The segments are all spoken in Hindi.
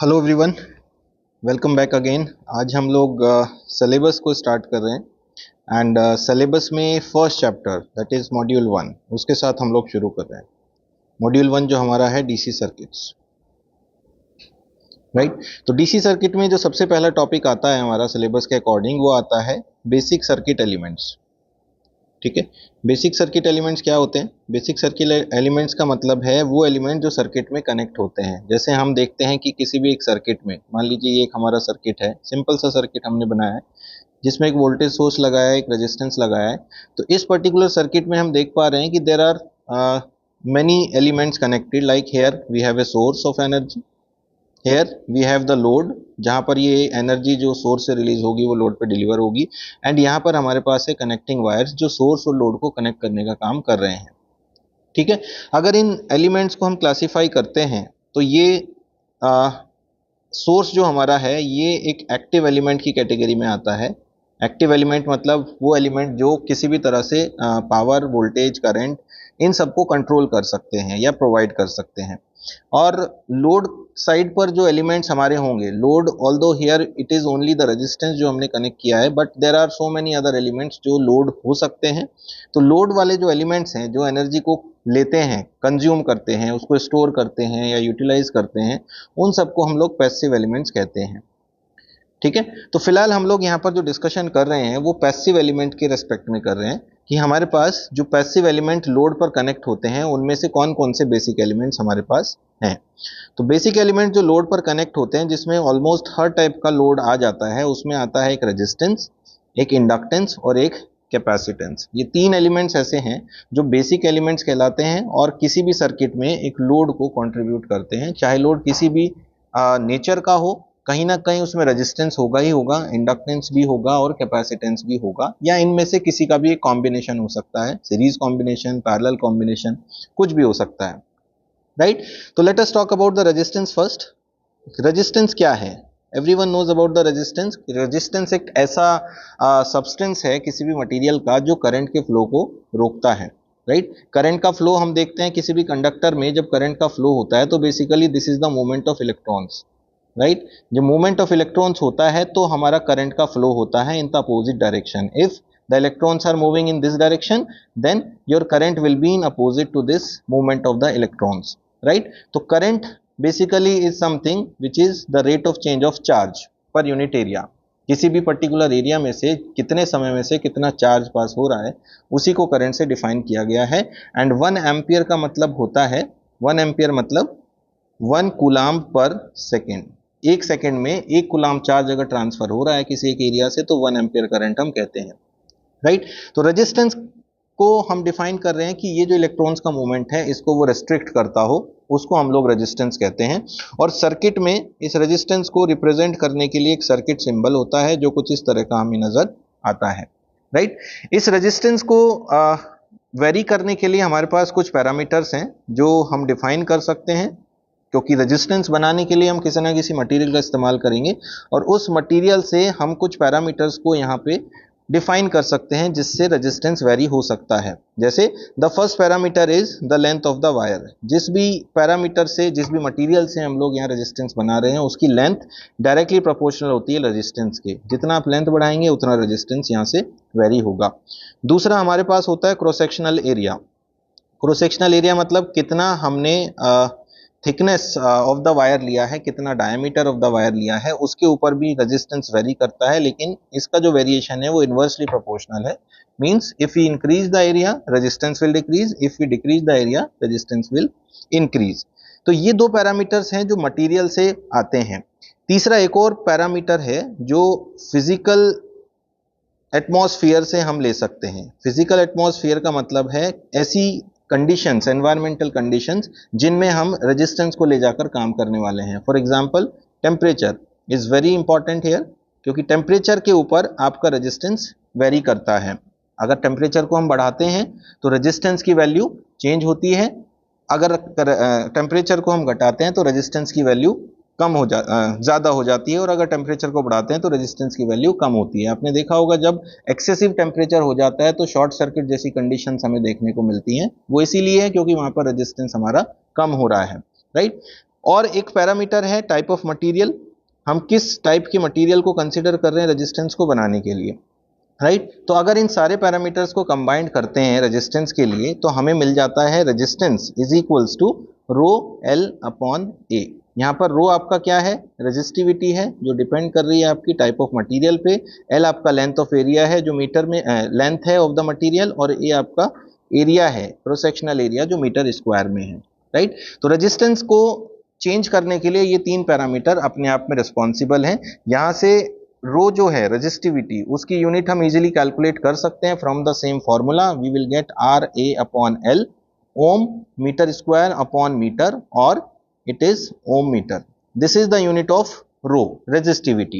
Hello everyone, welcome back again. आज हम लोग सिलेबस को स्टार्ट कर रहे हैं एंड सिलेबस में first chapter that is module one, उसके साथ हम लोग शुरू कर रहे हैं। मॉड्यूल वन जो हमारा है डीसी सर्किट्स, राइट। तो डीसी सर्किट में जो सबसे पहला टॉपिक आता है हमारा सिलेबस के अकॉर्डिंग, वो आता है बेसिक सर्किट एलिमेंट्स। ठीक है, बेसिक सर्किट एलिमेंट्स क्या होते हैं? बेसिक सर्किट एलिमेंट्स का मतलब है वो एलिमेंट जो सर्किट में कनेक्ट होते हैं। जैसे हम देखते हैं कि किसी भी एक सर्किट में, मान लीजिए ये एक हमारा सर्किट है, सिंपल सा सर्किट हमने बनाया है जिसमें एक वोल्टेज सोर्स लगाया है, एक रेजिस्टेंस लगाया है। तो इस पर्टिकुलर सर्किट में हम देख पा रहे हैं कि there are many elements connected, like here we have a source of energy, here we have the load, जहां पर ये एनर्जी जो सोर्स से रिलीज होगी वो लोड पे डिलीवर होगी, एंड यहाँ पर हमारे पास है कनेक्टिंग वायर्स जो सोर्स और लोड को कनेक्ट करने का काम कर रहे हैं। ठीक है, अगर इन एलिमेंट्स को हम क्लासिफाई करते हैं तो ये सोर्स जो हमारा है ये एक एक्टिव एलिमेंट की कैटेगरी में आता है। एक्टिव एलिमेंट मतलब वो एलिमेंट जो किसी भी तरह से पावर, वोल्टेज, करंट इन सबको कंट्रोल कर सकते हैं या प्रोवाइड कर सकते हैं। और लोड साइड पर जो एलिमेंट्स हमारे होंगे, load although here it is only the resistance जो हमने कनेक्ट किया है, but there are so many other elements जो लोड हो सकते हैं। तो लोड वाले जो एलिमेंट्स हैं जो एनर्जी को लेते हैं, कंज्यूम करते हैं, उसको स्टोर करते हैं या यूटिलाइज करते हैं, उन सबको हम लोग पैसिव एलिमेंट्स कहते हैं। ठीक है, तो फिलहाल हम लोग यहाँ पर जो डिस्कशन कर रहे हैं वो पैसिव एलिमेंट के रेस्पेक्ट में कर रहे हैं कि हमारे पास जो पैसिव एलिमेंट लोड पर कनेक्ट होते हैं उनमें से कौन कौन से बेसिक एलिमेंट्स हमारे पास हैं। तो बेसिक एलिमेंट जो लोड पर कनेक्ट होते हैं, जिसमें ऑलमोस्ट हर टाइप का लोड आ जाता है, उसमें आता है एक रेजिस्टेंस, एक इंडक्टेंस और एक कैपेसिटेंस। ये तीन एलिमेंट्स ऐसे हैं जो बेसिक एलिमेंट्स कहलाते हैं और किसी भी सर्किट में एक लोड को कंट्रीब्यूट करते हैं, चाहे लोड किसी भी नेचर का हो, कहीं ना कहीं उसमें रेजिस्टेंस होगा ही होगा, इंडक्टेंस भी होगा और कैपेसिटेंस भी होगा, या इनमें से किसी का भी एक कॉम्बिनेशन हो सकता है, सीरीज कॉम्बिनेशन, पैरेलल कॉम्बिनेशन, कुछ भी हो सकता है, राइट। तो let us talk about the resistance first. Resistance क्या है? Everyone knows about the resistance. Resistance एक ऐसा सब्सटेंस है किसी भी मटेरियल का जो करंट के फ्लो को रोकता है, राइट। करंट का फ्लो हम देखते हैं किसी भी कंडक्टर में, जब करंट का फ्लो होता है तो basically this is the movement of electrons, right. जब मूवमेंट ऑफ इलेक्ट्रॉन्स होता है तो हमारा करंट का फ्लो होता है in the opposite direction. If the electrons are moving in this direction, then your current will be in opposite to this movement of the electrons, right. तो current basically is something which is the rate of change of charge per unit area. किसी भी पर्टिकुलर एरिया में से कितने समय में से कितना चार्ज पास हो रहा है, उसी को करंट से डिफाइन किया गया है। एंड 1 एम्पियर का मतलब होता है, 1 एम्पियर मतलब 1 कूलाम्ब पर सेकेंड। एक सेकेंड में 1 कूलाम्ब चार्ज अगर ट्रांसफर हो रहा है किसी एक एरिया से तो 1 एम्पियर करंट हम कहते हैं, राइट। तो रेजिस्टेंस को हम डिफाइन कर रहे हैं कि ये जो इलेक्ट्रॉन्स का मूवमेंट है इसको वो रेस्ट्रिक्ट करता हो, उसको हम लोग रेजिस्टेंस कहते हैं। और सर्किट में इस रेजिस्टेंस को रिप्रेजेंट करने के लिए एक सर्किट सिंबल होता है जो कुछ इस तरह का हमें नजर आता है, राइट। इस रेजिस्टेंस को वेरी करने के लिए हमारे पास कुछ पैरामीटर्स हैं जो हम डिफाइन कर सकते हैं, क्योंकि रेजिस्टेंस बनाने के लिए हम किसी ना किसी मटेरियल का इस्तेमाल करेंगे और उस मटेरियल से हम कुछ पैरामीटर्स को यहाँ पे डिफाइन कर सकते हैं जिससे रेजिस्टेंस वेरी हो सकता है। जैसे the first parameter is the length of the wire. जिस भी पैरामीटर से, जिस भी मटेरियल से हम लोग यहाँ रेजिस्टेंस बना रहे हैं उसकी लेंथ डायरेक्टली प्रोपोर्शनल होती है रेजिस्टेंस के। जितना आप लेंथ बढ़ाएंगे उतना रेजिस्टेंस यहाँ से वेरी होगा। दूसरा हमारे पास होता है cross sectional area. Cross sectional area मतलब कितना हमने थिकनेस ऑफ द वायर लिया है, कितना डायमीटर ऑफ द वायर लिया है, उसके ऊपर भी रेजिस्टेंस वेरी करता है, लेकिन इसका जो वेरिएशन है वो इनवर्सली प्रोपोर्शनल है। Means if we increase the area resistance will decrease, if we decrease the area resistance will increase. तो ये दो पैरामीटर्स हैं जो मटेरियल से आते हैं। तीसरा एक और पैरामीटर है जो फिजिकल एटमॉस्फेयर से हम ले सकते हैं। फिजिकल एटमॉस्फेयर का मतलब है ऐसी कंडीशंस, एनवायरमेंटल कंडीशंस जिनमें हम रेजिस्टेंस को ले जाकर काम करने वाले हैं। For example temperature is very important here, क्योंकि टेम्परेचर के ऊपर आपका रेजिस्टेंस वेरी करता है। अगर टेम्परेचर को हम बढ़ाते हैं तो रेजिस्टेंस की वैल्यू चेंज होती है, अगर टेम्परेचर को हम घटाते हैं तो रेजिस्टेंस की वैल्यू ज़्यादा हो जाती है, और अगर टेम्परेचर को बढ़ाते हैं तो रेजिस्टेंस की वैल्यू कम होती है। आपने देखा होगा जब एक्सेसिव टेम्परेचर हो जाता है तो शॉर्ट सर्किट जैसी कंडीशंस हमें देखने को मिलती हैं। वो इसीलिए है क्योंकि वहां पर रेजिस्टेंस हमारा कम हो रहा है, राइट। और एक पैरामीटर है टाइप ऑफ मटेरियल, हम किस टाइप की मटेरियल को कंसिडर कर रहे हैं रेजिस्टेंस को बनाने के लिए, राइट। तो अगर इन सारे पैरामीटर्स को कंबाइंड करते हैं रेजिस्टेंस के लिए तो हमें मिल जाता है resistance is equals to rho l upon a. यहाँ पर रो आपका क्या है, रेजिस्टिविटी है जो डिपेंड कर रही है आपकी टाइप ऑफ मटेरियल पे, एल आपका लेंथ ऑफ एरिया है जो मीटर में लेंथ है ऑफ द मटेरियल, और ए आपका एरिया है, क्रॉस सेक्शनल एरिया जो मीटर स्क्वायर में है, राइट। तो रेजिस्टेंस को चेंज करने के लिए ये तीन पैरामीटर अपने आप में रिस्पॉन्सिबल हैं। यहाँ से रो जो है रेजिस्टिविटी उसकी यूनिट हम इजीली कैलकुलेट कर सकते हैं from the same formula, we will get R A upon L, ohm metre square upon metre, और it is ohm meter. This is the unit of rho, resistivity,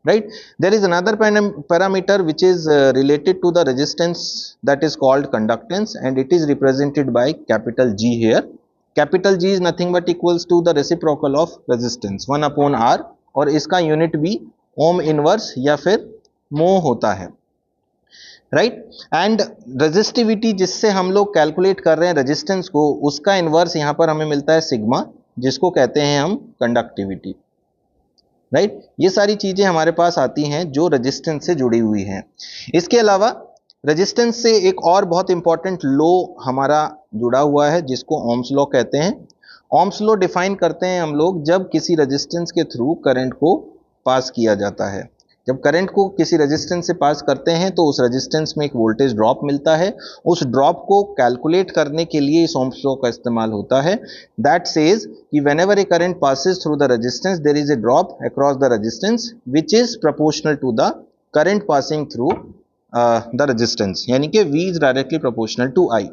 right? There is another parameter which is related to the resistance, that is called conductance, and it is represented by capital G here. Capital G is nothing but equals to the reciprocal of resistance 1 upon R, और इसका यूनिट भी ओम इनवर्स या फिर mho होता है, राइट। एंड रेजिस्टिविटी जिससे हम लोग कैलकुलेट कर रहे हैं रेजिस्टेंस को, उसका इनवर्स यहां पर हमें मिलता है सिग्मा, जिसको कहते हैं हम कंडक्टिविटी, राइट। ये सारी चीजें हमारे पास आती हैं जो रेजिस्टेंस से जुड़ी हुई हैं। इसके अलावा रेजिस्टेंस से एक और बहुत इंपॉर्टेंट लॉ हमारा जुड़ा हुआ है जिसको ओम्स लॉ कहते हैं। ओम्स लॉ डिफाइन करते हैं हम लोग जब किसी रेजिस्टेंस के थ्रू करंट को पास किया जाता है। जब करंट को किसी रेजिस्टेंस से पास करते हैं तो उस रेजिस्टेंस में एक वोल्टेज ड्रॉप मिलता है, उस ड्रॉप को कैलकुलेट करने के लिए इस ओम्स लॉ का इस्तेमाल होता है। दैट सेज कि whenever a current passes through the resistance there is a drop across the resistance which is proportional to the current passing through the resistance, यानी कि V is directly proportional to I।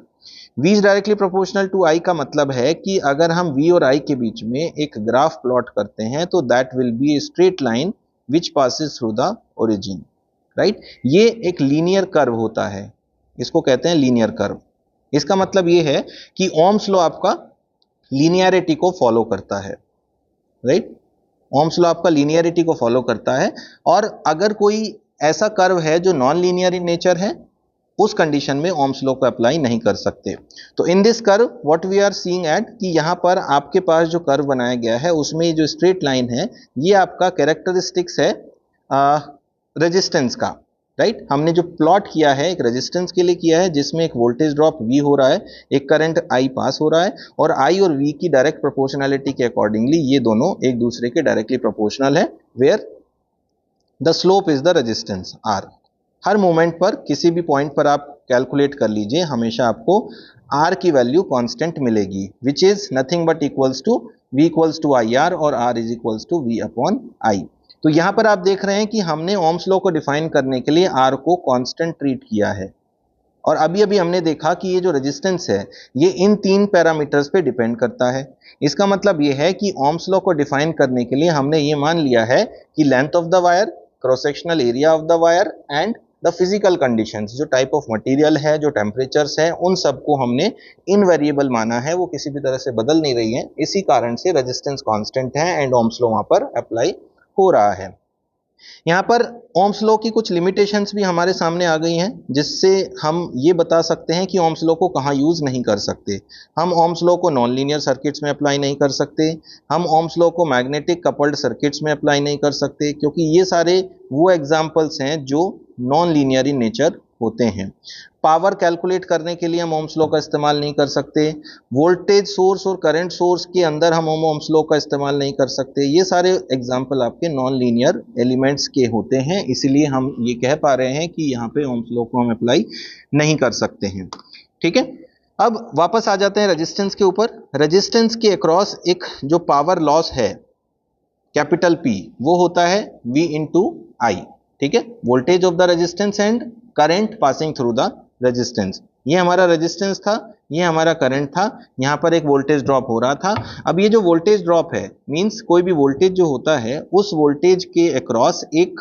V is directly proportional to I का मतलब है कि अगर हम V और I के बीच में एक ग्राफ प्लॉट करते हैं तो that will B a straight line which passes through the origin, right? ये एक लीनियर कर्व होता है, इसको कहते हैं लीनियर कर्व। इसका मतलब ये है कि ओम्स लॉ आपका लीनियरिटी को फॉलो करता है, राइट। ओम्स लॉ आपका लीनियरिटी को फॉलो करता है, और अगर कोई ऐसा कर्व है जो नॉन लीनियर इन नेचर है उस कंडीशन में ओम्स लॉ को अप्लाई नहीं कर सकते। तो in this curve what we are seeing at कि यहां पर आपके पास जो कर्व बनाया गया है उसमें जो स्ट्रेट लाइन है ये आपका कैरेक्टरिस्टिक्स है रेजिस्टेंस का, राइट। हमने जो प्लॉट किया है एक रेजिस्टेंस के लिए किया है जिसमें एक वोल्टेज ड्रॉप V हो रहा है, एक करंट I पास हो रहा है, और I और V की डायरेक्ट प्रोपोर्शनैलिटी के अकॉर्डिंगली ये दोनों एक दूसरे के डायरेक्टली प्रोपोर्शनल है, where the slope is the resistance R। हर मोमेंट पर किसी भी पॉइंट पर आप कैलकुलेट कर लीजिए, हमेशा आपको R की वैल्यू कांस्टेंट मिलेगी, which is nothing but equals to V equals to IR और R is equals to V upon I। तो यहां पर आप देख रहे हैं कि हमने ओम्स लॉ को डिफाइन करने के लिए R को कांस्टेंट ट्रीट किया है, और अभी अभी हमने देखा कि ये जो रेजिस्टेंस है ये इन तीन पैरामीटर्स पे डिपेंड करता है। इसका मतलब ये है कि ओम्स लॉ को डिफाइन करने के लिए हमने ये मान लिया है कि length of the wire, cross sectional area of the wire and the physical conditions, जो टाइप ऑफ मटेरियल है, जो टेम्परेचर्स हैं, उन सबको हमने इनवेरिएबल माना है, वो किसी भी तरह से बदल नहीं रही है। इसी कारण से रेजिस्टेंस कांस्टेंट है एंड ओम्स लॉ वहां पर अप्लाई हो रहा है। यहाँ पर ओम्स लॉ की कुछ लिमिटेशंस भी हमारे सामने आ गई हैं, जिससे हम ये बता सकते हैं कि ओम्स लॉ को कहाँ यूज नहीं कर सकते। हम ओम्स लॉ को नॉन लीनियर सर्किट्स में अप्लाई नहीं कर सकते, हम ओम्स लॉ को मैग्नेटिक कपल्ड सर्किट्स में अप्लाई नहीं कर सकते, क्योंकि ये सारे वो एग्जाम्पल्स हैं जो नॉन लीनियर इन नेचर होते हैं। पावर कैलकुलेट करने के लिए हम ओम्स लॉ का इस्तेमाल नहीं कर सकते, वोल्टेज सोर्स और करंट सोर्स के अंदर हम ओम्स लॉ का इस्तेमाल नहीं कर सकते। ये सारे एग्जाम्पल आपके नॉन लीनियर एलिमेंट्स के होते हैं, इसलिए हम ये कह पा रहे हैं कि यहाँ पे ओम्स लॉ को हम अप्लाई नहीं कर सकते हैं, ठीक है। अब वापस आ जाते हैं रेजिस्टेंस के ऊपर। रेजिस्टेंस के अक्रॉस एक जो पावर लॉस है कैपिटल P, वो होता है V इंटू I, ठीक है। Voltage of the resistance and current passing through the resistance, ये हमारा रेजिस्टेंस था, ये हमारा करंट था, यहां पर एक वोल्टेज ड्रॉप हो रहा था। अब ये जो वोल्टेज ड्रॉप है मींस कोई भी वोल्टेज जो होता है उस वोल्टेज के अक्रॉस एक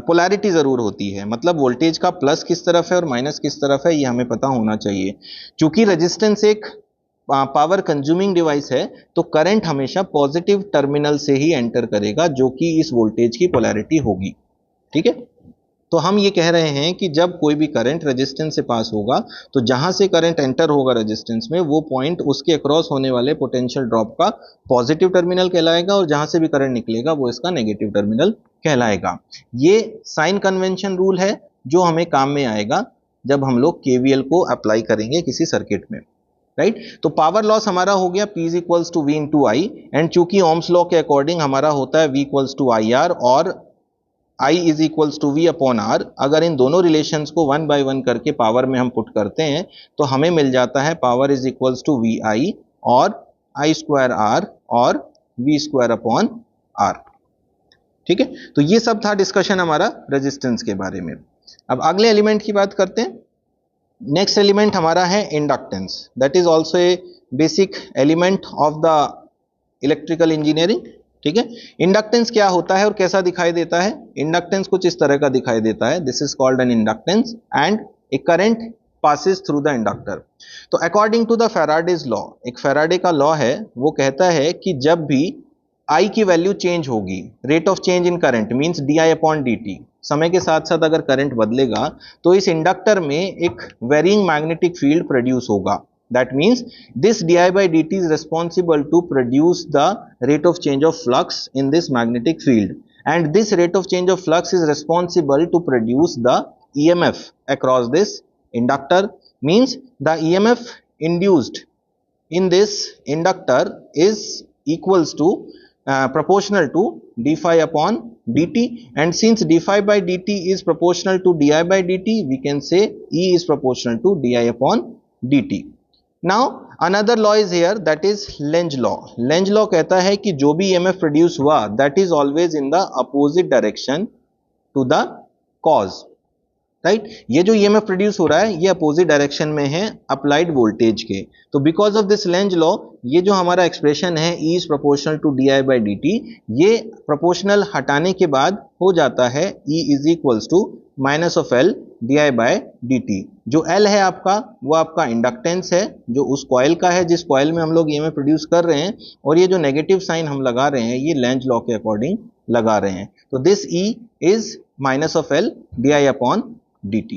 पोलैरिटी जरूर होती है, मतलब वोल्टेज का प्लस किस तरफ है और माइनस किस तरफ है ये हमें पता होना चाहिए। चूंकि रेजिस्टेंस एक पावर कंज्यूमिंग डिवाइस है तो करंट हमेशा पॉजिटिव टर्मिनल से ही एंटर करेगा, जो कि इस वोल्टेज की पोलैरिटी होगी, ठीक है। तो हम ये कह रहे हैं कि जब कोई भी करंट रेजिस्टेंस से पास होगा तो जहां से करंट एंटर होगा रेजिस्टेंस में, वो पॉइंट उसके अक्रॉस होने वाले पोटेंशियल ड्रॉप का पॉजिटिव टर्मिनल कहलाएगा, और जहां से भी करंट निकलेगा वो इसका नेगेटिव टर्मिनल कहलाएगा। ये साइन कन्वेंशन रूल है जो हमें काम में आएगा जब हम लोग केवीएल को अप्लाई करेंगे किसी सर्किट में, राइट। तो पावर लॉस हमारा हो गया P is equals to V into I, and चूंकि ओम्स लॉ के अकॉर्डिंग हमारा होता है V equals to I R और I is equals to V upon R. अगर इन दोनों रिलेशंस को 1 बाय 1 करके पावर में हम पुट करते हैं तो हमें मिल जाता है power is equals to V I और आई स्क्वायर आर और वी स्क्वायर अपॉन आर। ठीक है, तो ये सब था डिस्कशन हमारा रेजिस्टेंस के बारे में। अब अगले एलिमेंट की बात करते हैं। नेक्स्ट एलिमेंट हमारा है inductance, that is also a basic element of the electrical engineering. ठीक है, इंडक्टेंस क्या होता है और कैसा दिखाई देता है? इंडक्टेंस कुछ इस तरह का दिखाई देता है, this is called an inductance and a current passes through the inductor. तो according to the Faraday's law, एक फैराडे का लॉ है, वो कहता है कि जब भी I की वैल्यू चेंज होगी, rate of change in current means di upon dt, समय के साथ साथ अगर करंट बदलेगा तो इस इंडक्टर में एक वेरिंग मैग्नेटिक फील्ड प्रोड्यूस होगा। That means this di by dt is responsible to produce the rate of change of flux in this magnetic field, and this rate of change of flux is responsible to produce the EMF across this inductor, means the EMF induced in this inductor is equals to proportional to d phi upon dt, and since d phi by dt is proportional to di by dt, we can say E is proportional to di upon dt. Now another law is here, that is Lenz law. Lenz law कहता है कि जो भी EMF प्रोड्यूस हुआ that is always in the opposite direction to the cause, right. ये जो EMF प्रोड्यूस हो रहा है ये अपोजिट डायरेक्शन में है अप्लाइड वोल्टेज के। तो because of this Lenz law, ये जो हमारा एक्सप्रेशन है E is proportional to di by dt, ये प्रोपोर्शनल हटाने के बाद हो जाता है E is equals to minus of L di by dt। जो L है आपका, वो आपका इंडक्टेंस है जो उस कॉइल का है जिस कॉइल में हम लोग EMF प्रोड्यूस कर रहे हैं, और ये जो नेगेटिव साइन हम लगा रहे हैं ये लेंज लॉ के अकॉर्डिंग लगा रहे हैं। तो this E is minus of L di upon dt.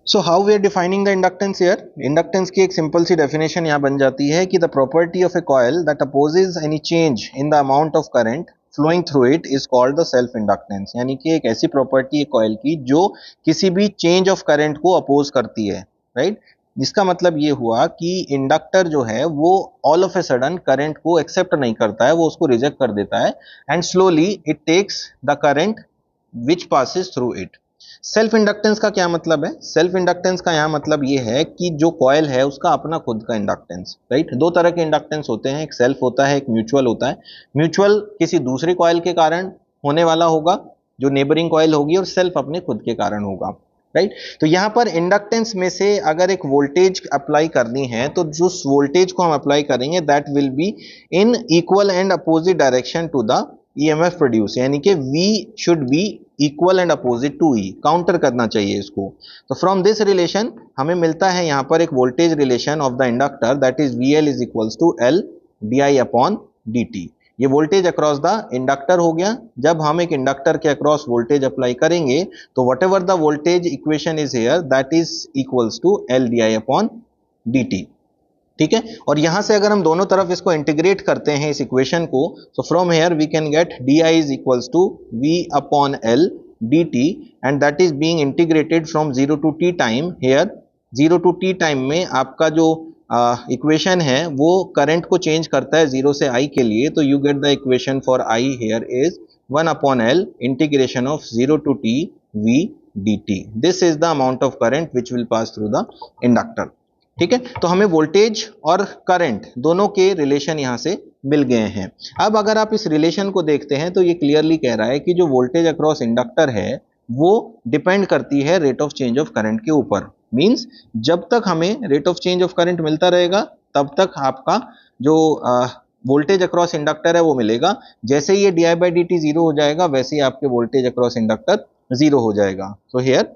So how we are defining the inductance here? Inductance की एक सिंपल सी डेफिनेशन यहाँ बन जाती है कि the property of a coil that opposes any change in the amount of current flowing through it is called the self inductance। यानी कि एक ऐसी प्रॉपर्टी है कॉइल की जो किसी भी चेंज ऑफ करंट को अपोज करती है, राइट। इसका मतलब ये हुआ कि इंडक्टर जो है वो all of a sudden current को एक्सेप्ट नहीं करता है, वो उसको रिजेक्ट कर देता है, and slowly it takes the current which passes through it। Self inductance का क्या मतलब है? सेल्फ इंडक्टेंस का यहाँ मतलब ये है कि जो कॉइल है उसका अपना खुद का इंडक्टेंस, राइट। दो तरह के इंडक्टेंस होते हैं, एक सेल्फ होता है, एक म्यूचुअल होता है। म्यूचुअल किसी दूसरे कॉइल के कारण होने वाला होगा जो नेबरिंग कॉइल होगी, और सेल्फ अपने खुद के कारण होगा, राइट। तो यहाँ पर इंडक्टेंस में से अगर एक वोल्टेज अप्लाई करनी है तो जो वोल्टेज को हम अप्लाई करेंगे that will be in equal and opposite direction to the EMF produce, यानी कि V should be equal and opposite to E, counter करना चाहिए इसको। तो फ्रॉम दिस रिलेशन हमें मिलता है यहाँ पर एक voltage relation of the inductor, that is VL is equals to L di upon dt। ये वोल्टेज अक्रॉस द इंडक्टर हो गया। जब हम एक इंडक्टर के अक्रॉस वोल्टेज अप्लाई करेंगे तो whatever the voltage equation is here that is equals to L di upon dt। ठीक है, और यहां से अगर हम दोनों तरफ इसको इंटीग्रेट करते हैं इस इक्वेशन को, तो from here we can get di is equals to v upon L dt, and that is being integrated from 0 to t time. Here 0 to t time में आपका जो इक्वेशन है वो करंट को चेंज करता है 0 से I के लिए, तो you get the equation for I here is 1 upon L integration of 0 to t v dt। This is the amount of current which will pass through the inductor. ठीक है, तो हमें वोल्टेज और करंट दोनों के रिलेशन यहां से मिल गए हैं। अब अगर आप इस रिलेशन को देखते हैं तो ये क्लियरली कह रहा है कि जो वोल्टेज अक्रॉस इंडक्टर है वो डिपेंड करती है rate of change of current के ऊपर। मींस जब तक हमें rate of change of current मिलता रहेगा तब तक आपका जो वोल्टेज अक्रॉस इंडक्टर है वो मिलेगा। जैसे ये di बाई dt जीरो हो जाएगा वैसे ही आपके वोल्टेज अक्रॉस इंडक्टर जीरो हो जाएगा। So here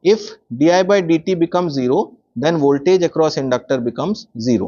if di by dt become zero then voltage across inductor becomes zero।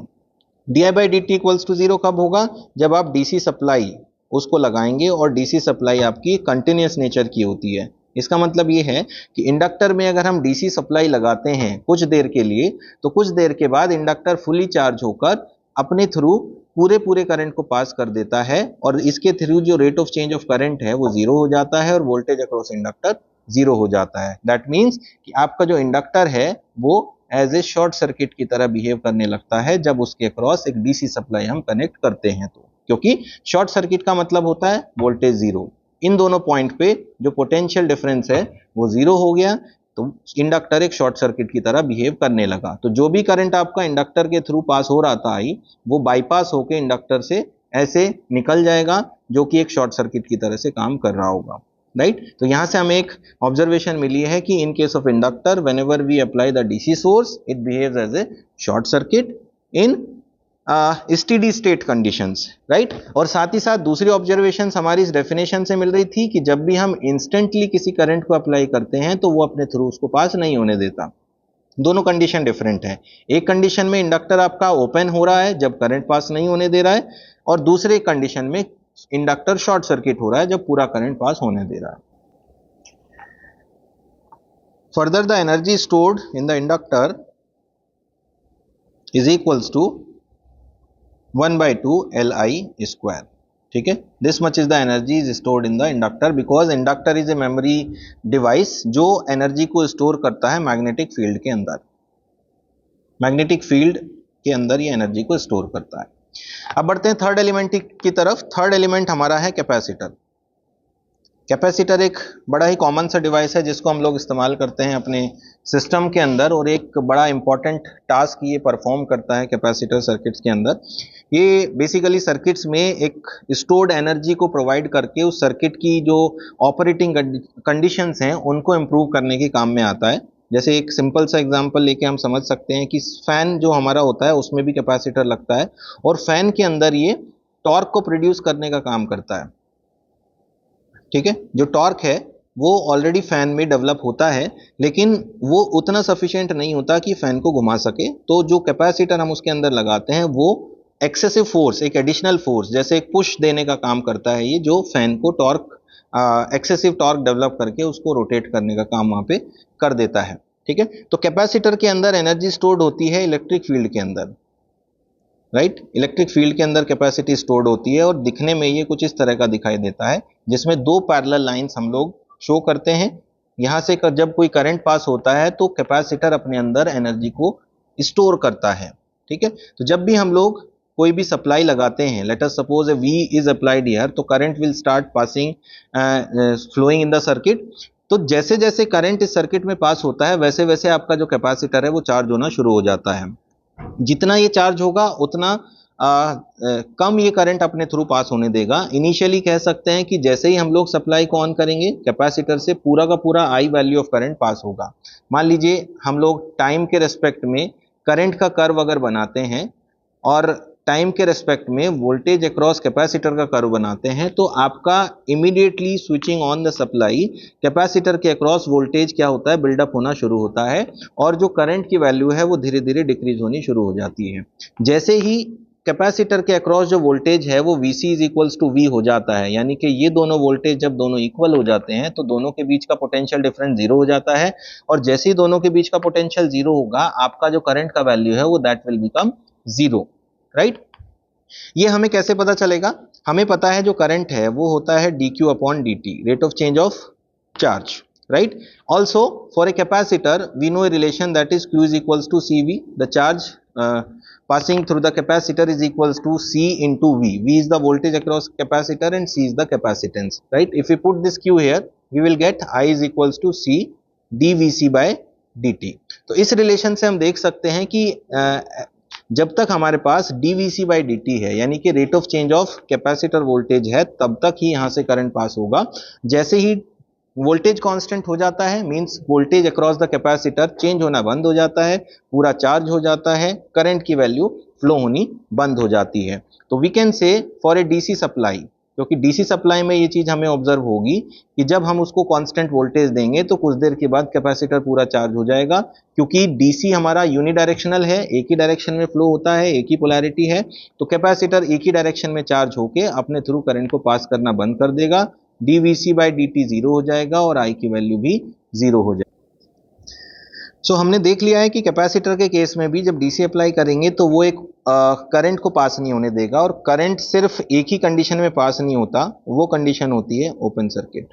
di by dt equals to zero कब होगा? जब आप DC सप्लाई उसको लगाएंगे, और DC सप्लाई आपकी कंटिन्यूस नेचर की होती है, इसका मतलब ये है कि इंडक्टर में अगर हम डीसी सप्लाई लगाते हैं कुछ देर के लिए, तो कुछ देर के बाद इंडक्टर फुली चार्ज होकर अपने थ्रू पूरे पूरे करंट को पास कर देता है, और इसके थ्रू जो rate of change of current है वो जीरो हो जाता है और वोल्टेज अक्रॉस इंडक्टर जीरो हो जाता है। दैट मीन्स कि आपका जो इंडक्टर है वो एज ए शॉर्ट सर्किट की तरह बिहेव करने लगता है जब उसके अक्रॉस एक डीसी सप्लाई हम कनेक्ट करते हैं, तो क्योंकि शॉर्ट सर्किट का मतलब होता है वोल्टेज जीरो। इन दोनों पॉइंट पे जो पोटेंशियल डिफरेंस है वो जीरो हो गया, तो इंडक्टर एक शॉर्ट सर्किट की तरह बिहेव करने लगा। तो जो भी करंट आपका इंडक्टर के थ्रू पास हो रहा था आई, वो बाईपास होकर इंडक्टर से ऐसे निकल जाएगा, जो कि एक शॉर्ट सर्किट की तरह से काम कर रहा होगा, राइट। तो यहां से हमें एक ऑब्जर्वेशन मिली है कि in case of inductor whenever we apply the DC source it behaves as a short circuit in steady state conditions, right. और साथ ही साथ दूसरी ऑब्जर्वेशन हमारी इस डेफिनेशन से मिल रही थी कि जब भी हम इंस्टेंटली किसी करंट को अप्लाई करते हैं तो वो अपने थ्रू उसको पास नहीं होने देता। दोनों कंडीशन डिफरेंट है। एक कंडीशन में इंडक्टर आपका ओपन हो रहा है जब करंट पास नहीं होने दे रहा है, और दूसरे कंडीशन में इंडक्टर शॉर्ट सर्किट हो रहा है जब पूरा करंट पास होने दे रहा है। Further the energy stored in the inductor is equals to 1/2 Li square, ठीक है। This much is the energy is stored in the inductor because inductor is a memory device जो एनर्जी को स्टोर करता है मैग्नेटिक फील्ड के अंदर। मैग्नेटिक फील्ड के अंदर ये एनर्जी को स्टोर करता है। अब बढ़ते हैं थर्ड एलिमेंट की तरफ। थर्ड एलिमेंट हमारा है कैपेसिटर। कैपेसिटर एक बड़ा ही कॉमन सा डिवाइस है जिसको हम लोग इस्तेमाल करते हैं अपने सिस्टम के अंदर, और एक बड़ा इंपॉर्टेंट टास्क ये परफॉर्म करता है कैपेसिटर सर्किट्स के अंदर। ये बेसिकली सर्किट्स में एक स्टोर्ड एनर्जी को प्रोवाइड करके उस सर्किट की जो ऑपरेटिंग कंडीशंस हैं उनको इम्प्रूव करने के काम में आता है। जैसे एक सिंपल सा एग्जांपल लेके हम समझ सकते हैं कि फैन जो हमारा होता है उसमें भी कैपेसिटर लगता है, और फैन के अंदर ये टॉर्क को प्रोड्यूस करने का काम करता है, ठीक है। जो टॉर्क है वो ऑलरेडी फैन में डेवलप होता है, लेकिन वो उतना सफिशिएंट नहीं होता कि फैन को घुमा सके। तो जो कैपेसिटर हम उसके अंदर लगाते हैं वो एक्सेसिव फोर्स, एक एडिशनल फोर्स जैसे एक पुश देने का काम करता है ये, जो फैन को टॉर्क एक्सेसिव टॉर्क डेवलप करके उसको रोटेट करने का काम वहां पे कर देता है, ठीक है। तो कैपेसिटर के अंदर एनर्जी स्टोर्ड होती है इलेक्ट्रिक फील्ड के अंदर, राइट। इलेक्ट्रिक फील्ड के अंदर कैपेसिटी स्टोर्ड होती है, और दिखने में ये कुछ इस तरह का दिखाई देता है जिसमें दो पैरेलल लाइंस हम लोग शो करते हैं। यहां से जब कोई करंट पास होता है तो कैपेसिटर अपने अंदर एनर्जी को स्टोर करता है, ठीक है। तो जब भी हम लोग कोई भी सप्लाई लगाते हैं, let us suppose a V is applied here, तो current will start passing flowing in the circuit. तो जैसे जैसे करंट इस सर्किट में पास होता है वैसे वैसे आपका जो कैपेसिटर है वो चार्ज होना शुरू हो जाता है। जितना ये चार्ज होगा उतना कम ये करंट अपने थ्रू पास होने देगा। इनिशियली कह सकते हैं कि जैसे ही हम लोग सप्लाई को ऑन करेंगे कैपेसिटर से पूरा का पूरा I value of current pass होगा। मान लीजिए हम लोग टाइम के रेस्पेक्ट में करंट का कर्व अगर बनाते हैं और टाइम के रेस्पेक्ट में वोल्टेज अक्रॉस कैपेसिटर का कर्व बनाते हैं, तो आपका immediately switching on the supply capacitor के अक्रॉस वोल्टेज क्या होता है, बिल्डअप होना शुरू होता है, और जो करंट की वैल्यू है वो धीरे धीरे डिक्रीज होनी शुरू हो जाती है। जैसे ही कैपेसिटर के अक्रॉस जो वोल्टेज है वो VC is equals to V हो जाता है, यानी कि ये दोनों वोल्टेज जब दोनों इक्वल हो जाते हैं तो दोनों के बीच का पोटेंशियल डिफरेंस जीरो हो जाता है, और जैसे ही दोनों के बीच का पोटेंशियल जीरो होगा आपका जो करंट का वैल्यू है वो that will become zero, right. ये हमें कैसे पता चलेगा? हमें पता है जो करंट है वो होता है dq upon dt, rate of change of charge, right? Also for a capacitor we know a relation that is q is equals to cv, the charge passing through the capacitor is equals to c into v. V is the voltage across capacitor and c is the capacitance, right? If we put this q here we will get I is equals to c dvc by dt. तो इस रिलेशन से हम देख सकते हैं कि जब तक हमारे पास dvc by dt है, यानी कि rate of change of capacitor voltage है, तब तक ही यहां से करंट पास होगा। जैसे ही वोल्टेज कांस्टेंट हो जाता है, means voltage across the capacitor change होना बंद हो जाता है, पूरा चार्ज हो जाता है, करंट की वैल्यू फ्लो होनी बंद हो जाती है। तो we can say for a DC supply, क्योंकि डीसी सप्लाई में ये चीज हमें ऑब्जर्व होगी कि जब हम उसको कांस्टेंट वोल्टेज देंगे तो कुछ देर के बाद कैपेसिटर पूरा चार्ज हो जाएगा, क्योंकि डीसी हमारा यूनिडायरेक्शनल है, एक ही डायरेक्शन में फ्लो होता है, एक ही पोलैरिटी है। तो कैपेसिटर एक ही डायरेक्शन में चार्ज होके अपने थ्रू करंट को पास करना बंद कर देगा। dVc बाई dt जीरो हो जाएगा और I की वैल्यू भी जीरो हो जाएगी। सो हमने देख लिया है कि कैपेसिटर के केस में भी जब डीसी अप्लाई करेंगे तो वो एक करंट को पास नहीं होने देगा, और करंट सिर्फ एक ही कंडीशन में पास नहीं होता, वो कंडीशन होती है ओपन सर्किट।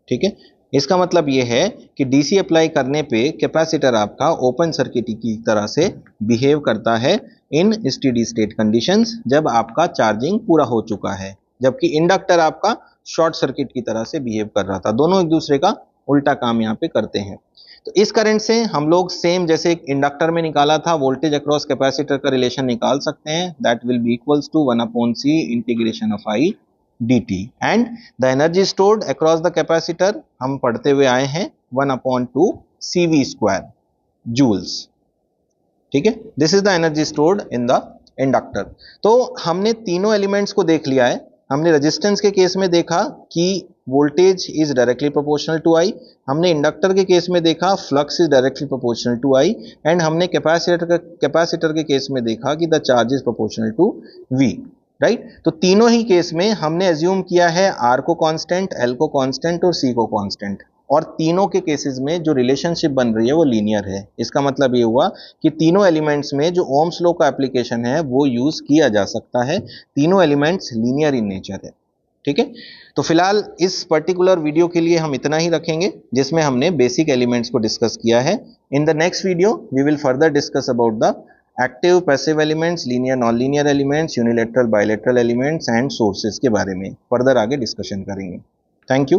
ठीक है, इसका मतलब ये है कि डीसी अप्लाई करने पे कैपेसिटर आपका ओपन सर्किट की तरह से बिहेव करता है इन स्टेडी स्टेट कंडीशंस, जब आपका चार्जिंग पूरा हो चुका है, जबकि इंडक्टर आपका शॉर्ट सर्किट की तरह से बिहेव कर रहा था। दोनों एक दूसरे का उल्टा काम यहाँ पे करते हैं। तो इस करंट से हम लोग सेम जैसे इंडक्टर में निकाला था वोल्टेज अक्रॉस कैपेसिटर का रिलेशन निकाल सकते हैं, that will be equals to 1/c integration of I dt, and the energy stored across the capacitor हम पढ़ते हुए आए हैं 1/2 CV² जूल्स। ठीक है, this is the energy stored in the inductor. तो हमने तीनों एलिमेंट्स को देख लिया है। हमने रेजिस्टेंस के केस में देखा कि voltage is directly proportional to I, हमने इंडक्टर के केस में देखा flux is directly proportional to I, and हमने कैपेसिटर के केस में देखा कि the charge is proportional to V। Right, तो तीनों ही केस में हमने एज्यूम किया है R को कांस्टेंट, L को कांस्टेंट और C को कांस्टेंट, और तीनों के केसेस में जो रिलेशनशिप बन रही है वो लीनियर है। इसका मतलब ये हुआ कि तीनों एलिमेंट्स में जो ओम्स लॉ का एप्लीकेशन है वो यूज किया जा सकता है, तीनों एलिमेंट्स लीनियर इन नेचर है। ठीक है, तो फिलहाल इस पर्टिकुलर वीडियो के लिए हम इतना ही रखेंगे जिसमें हमने बेसिक एलिमेंट्स को डिस्कस किया है। In the next video we will further discuss about the active passive elements, linear non linear elements, unilateral bilateral elements and sources के बारे में फर्दर आगे डिस्कशन करेंगे। Thank you.